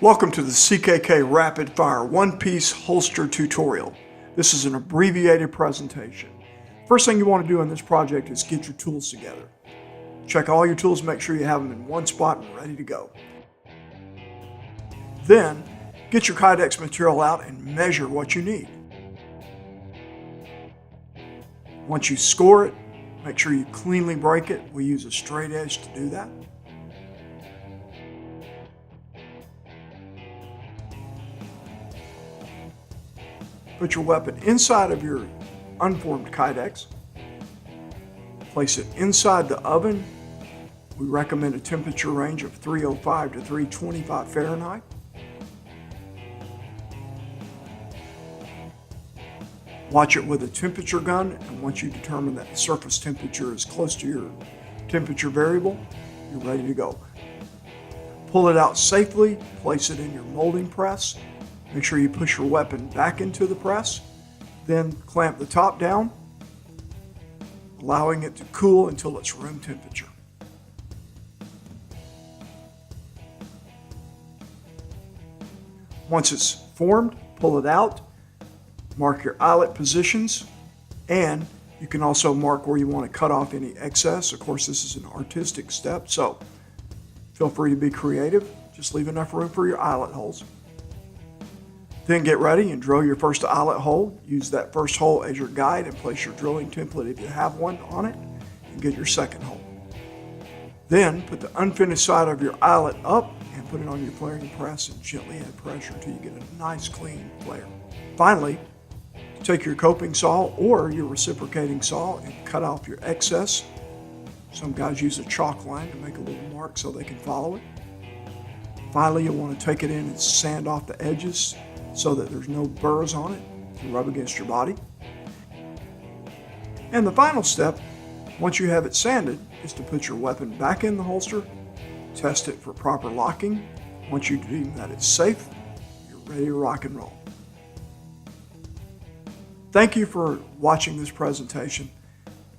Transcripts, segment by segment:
Welcome to the CKK Rapid Fire one-piece holster tutorial. This is an abbreviated presentation. First thing you want to do in this project is get your tools together. Check all your tools, make sure you have them in one spot and ready to go. Then, get your Kydex material out and measure what you need. Once you score it, make sure you cleanly break it. We use a straight edge to do that. Put your weapon inside of your unformed Kydex. Place it inside the oven. We recommend a temperature range of 305 to 325 Fahrenheit. Watch it with a temperature gun, and once you determine that the surface temperature is close to your temperature variable, you're ready to go. Pull it out safely, place it in your molding press. Make sure you push your weapon back into the press, then clamp the top down, allowing it to cool until it's room temperature. Once it's formed, pull it out, mark your eyelet positions, and you can also mark where you want to cut off any excess. Of course, this is an artistic step, so feel free to be creative. Just leave enough room for your eyelet holes. Then get ready and drill your first eyelet hole. Use that first hole as your guide and place your drilling template if you have one on it, and get your second hole. Then put the unfinished side of your eyelet up and put it on your flaring press and gently add pressure until you get a nice clean flare. Finally, take your coping saw or your reciprocating saw and cut off your excess. Some guys use a chalk line to make a little mark so they can follow it. Finally, you'll want to take it in and sand off the edges so that there's no burrs on it to rub against your body. And the final step, once you have it sanded, is to put your weapon back in the holster, test it for proper locking. Once you deem that it's safe, you're ready to rock and roll. Thank you for watching this presentation,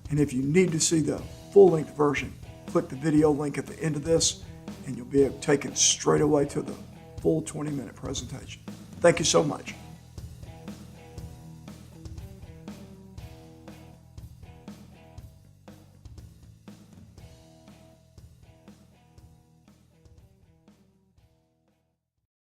and if you need to see the full-length version, click the video link at the end of this and you'll be taken straight away to the full 20-minute presentation. Thank you so much.